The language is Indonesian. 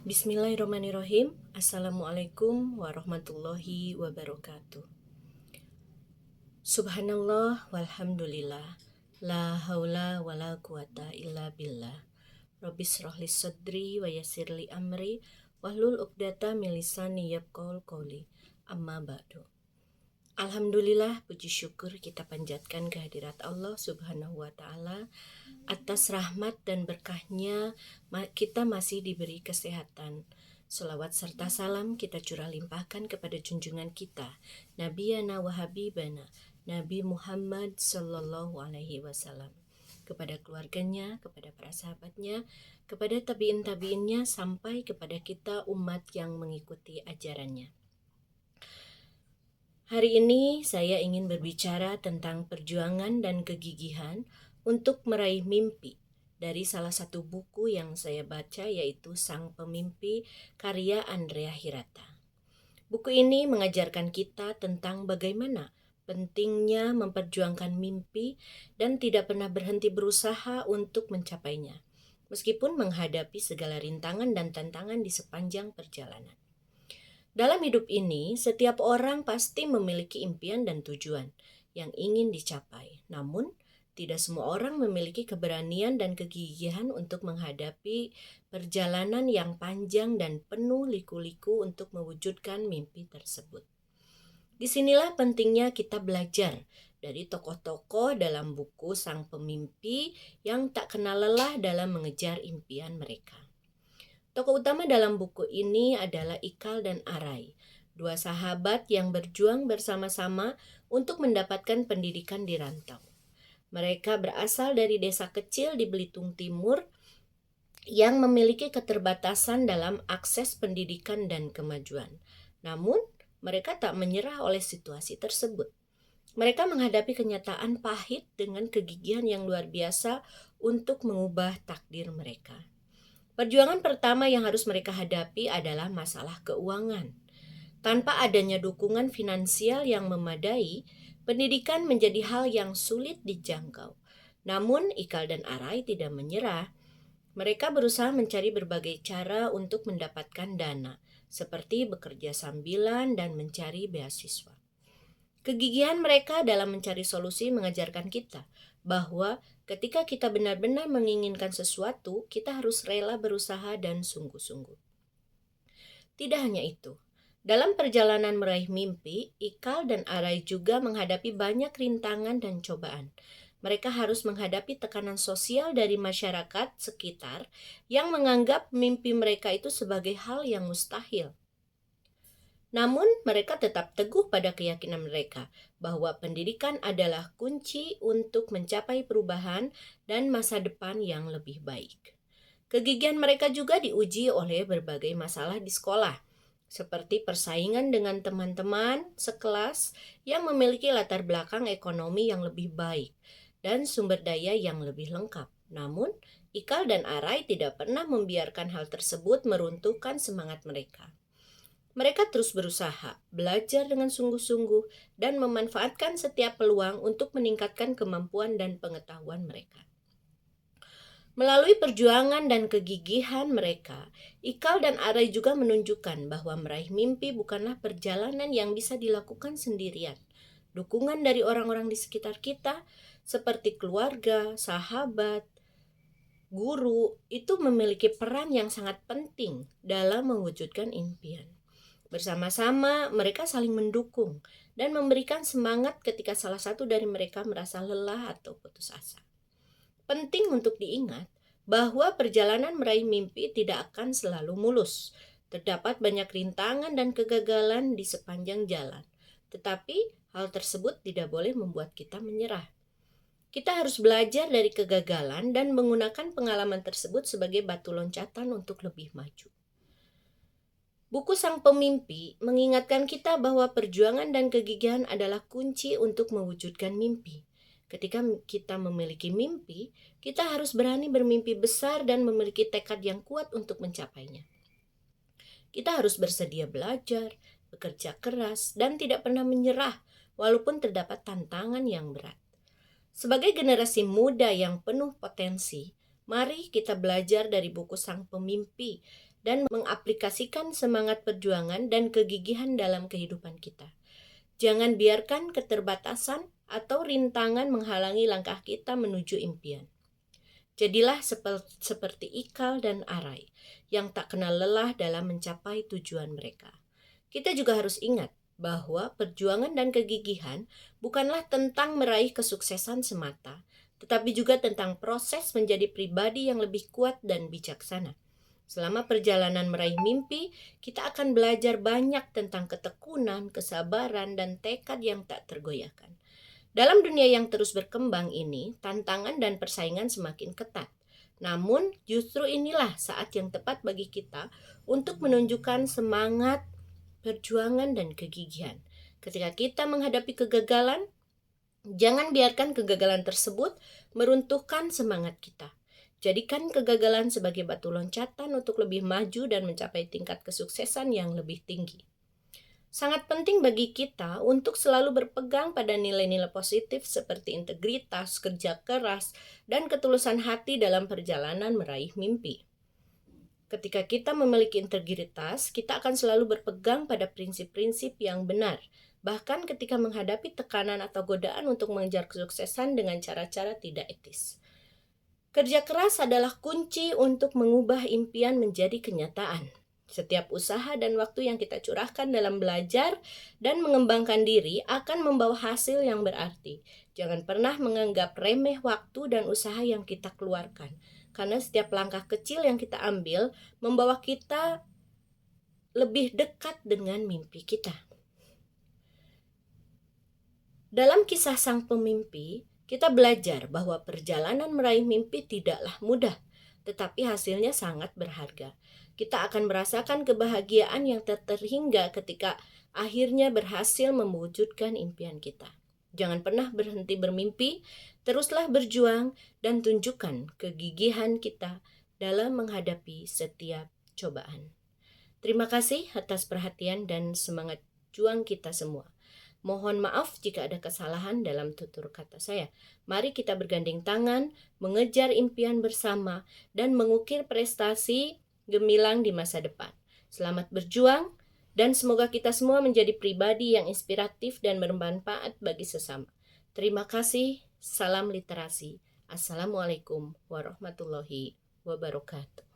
Bismillahirrahmanirrahim. Assalamualaikum warahmatullahi wabarakatuh. Subhanallah walhamdulillah. La haula wala quwata illa billah. Rabbis shrahli sadri wa yassirli amri wahlul 'uqdatam min lisani yafqahul qawli. Amma ba'du. Alhamdulillah, puji syukur kita panjatkan kehadirat Allah Subhanahu wa Ta'ala. Atas rahmat dan berkahnya kita masih diberi kesehatan. Selawat serta salam kita curah limpahkan kepada junjungan kita, Nabiyana wa Habibana, Nabi Muhammad Sallallahu Alaihi Wasallam, kepada keluarganya, kepada para sahabatnya, kepada tabiin-tabiinnya, sampai kepada kita umat yang mengikuti ajarannya. Hari ini saya ingin berbicara tentang perjuangan dan kegigihan untuk meraih mimpi dari salah satu buku yang saya baca, yaitu Sang Pemimpi karya Andrea Hirata. Buku ini mengajarkan kita tentang bagaimana pentingnya memperjuangkan mimpi dan tidak pernah berhenti berusaha untuk mencapainya, meskipun menghadapi segala rintangan dan tantangan di sepanjang perjalanan. Dalam hidup ini, setiap orang pasti memiliki impian dan tujuan yang ingin dicapai. Namun, tidak semua orang memiliki keberanian dan kegigihan untuk menghadapi perjalanan yang panjang dan penuh liku-liku untuk mewujudkan mimpi tersebut. Disinilah pentingnya kita belajar dari tokoh-tokoh dalam buku Sang Pemimpi yang tak kenal lelah dalam mengejar impian mereka. Tokoh utama dalam buku ini adalah Ikal dan Arai, dua sahabat yang berjuang bersama-sama untuk mendapatkan pendidikan di rantau. Mereka berasal dari desa kecil di Belitung Timur yang memiliki keterbatasan dalam akses pendidikan dan kemajuan. Namun, mereka tak menyerah oleh situasi tersebut. Mereka menghadapi kenyataan pahit dengan kegigihan yang luar biasa untuk mengubah takdir mereka. Perjuangan pertama yang harus mereka hadapi adalah masalah keuangan. Tanpa adanya dukungan finansial yang memadai, pendidikan menjadi hal yang sulit dijangkau. Namun, Ikal dan Arai tidak menyerah. Mereka berusaha mencari berbagai cara untuk mendapatkan dana, seperti bekerja sambilan dan mencari beasiswa. Kegigihan mereka dalam mencari solusi mengajarkan kita bahwa ketika kita benar-benar menginginkan sesuatu, kita harus rela berusaha dan sungguh-sungguh. Tidak hanya itu, dalam perjalanan meraih mimpi, Ikal dan Arai juga menghadapi banyak rintangan dan cobaan. Mereka harus menghadapi tekanan sosial dari masyarakat sekitar yang menganggap mimpi mereka itu sebagai hal yang mustahil. Namun, mereka tetap teguh pada keyakinan mereka bahwa pendidikan adalah kunci untuk mencapai perubahan dan masa depan yang lebih baik. Kegigihan mereka juga diuji oleh berbagai masalah di sekolah, seperti persaingan dengan teman-teman sekelas yang memiliki latar belakang ekonomi yang lebih baik dan sumber daya yang lebih lengkap. Namun, Ikal dan Arai tidak pernah membiarkan hal tersebut meruntuhkan semangat mereka. Mereka terus berusaha, belajar dengan sungguh-sungguh, dan memanfaatkan setiap peluang untuk meningkatkan kemampuan dan pengetahuan mereka. Melalui perjuangan dan kegigihan mereka, Ikal dan Arai juga menunjukkan bahwa meraih mimpi bukanlah perjalanan yang bisa dilakukan sendirian. Dukungan dari orang-orang di sekitar kita, seperti keluarga, sahabat, guru, itu memiliki peran yang sangat penting dalam mewujudkan impian. Bersama-sama, mereka saling mendukung dan memberikan semangat ketika salah satu dari mereka merasa lelah atau putus asa. Penting untuk diingat bahwa perjalanan meraih mimpi tidak akan selalu mulus. Terdapat banyak rintangan dan kegagalan di sepanjang jalan. Tetapi hal tersebut tidak boleh membuat kita menyerah. Kita harus belajar dari kegagalan dan menggunakan pengalaman tersebut sebagai batu loncatan untuk lebih maju. Buku Sang Pemimpi mengingatkan kita bahwa perjuangan dan kegigihan adalah kunci untuk mewujudkan mimpi. Ketika kita memiliki mimpi, kita harus berani bermimpi besar dan memiliki tekad yang kuat untuk mencapainya. Kita harus bersedia belajar, bekerja keras, dan tidak pernah menyerah walaupun terdapat tantangan yang berat. Sebagai generasi muda yang penuh potensi, Mari kita belajar dari buku Sang Pemimpi dan mengaplikasikan semangat perjuangan dan kegigihan dalam kehidupan kita. Jangan biarkan keterbatasan atau rintangan menghalangi langkah kita menuju impian. Jadilah seperti Ikal dan Arai yang tak kenal lelah dalam mencapai tujuan mereka. Kita juga harus ingat bahwa perjuangan dan kegigihan bukanlah tentang meraih kesuksesan semata, tetapi juga tentang proses menjadi pribadi yang lebih kuat dan bijaksana. Selama perjalanan meraih mimpi, kita akan belajar banyak tentang ketekunan, kesabaran, dan tekad yang tak tergoyahkan. Dalam dunia yang terus berkembang ini, tantangan dan persaingan semakin ketat. Namun, justru inilah saat yang tepat bagi kita untuk menunjukkan semangat, perjuangan, dan kegigihan. Ketika kita menghadapi kegagalan, jangan biarkan kegagalan tersebut meruntuhkan semangat kita. Jadikan kegagalan sebagai batu loncatan untuk lebih maju dan mencapai tingkat kesuksesan yang lebih tinggi. Sangat penting bagi kita untuk selalu berpegang pada nilai-nilai positif seperti integritas, kerja keras, dan ketulusan hati dalam perjalanan meraih mimpi. Ketika kita memiliki integritas, kita akan selalu berpegang pada prinsip-prinsip yang benar, bahkan ketika menghadapi tekanan atau godaan untuk mengejar kesuksesan dengan cara-cara tidak etis. Kerja keras adalah kunci untuk mengubah impian menjadi kenyataan. Setiap usaha dan waktu yang kita curahkan dalam belajar dan mengembangkan diri akan membawa hasil yang berarti. Jangan pernah menganggap remeh waktu dan usaha yang kita keluarkan, karena setiap langkah kecil yang kita ambil membawa kita lebih dekat dengan mimpi kita. Dalam kisah Sang Pemimpi, kita belajar bahwa perjalanan meraih mimpi tidaklah mudah, tetapi hasilnya sangat berharga. Kita akan merasakan kebahagiaan yang tak terhingga ketika akhirnya berhasil mewujudkan impian kita. Jangan pernah berhenti bermimpi, teruslah berjuang dan tunjukkan kegigihan kita dalam menghadapi setiap cobaan. Terima kasih atas perhatian dan semangat juang kita semua. Mohon maaf jika ada kesalahan dalam tutur kata saya. Mari kita bergandeng tangan, mengejar impian bersama, dan mengukir prestasi gemilang di masa depan. Selamat berjuang, dan semoga kita semua menjadi pribadi yang inspiratif dan bermanfaat bagi sesama. Terima kasih, salam literasi. Assalamualaikum warahmatullahi wabarakatuh.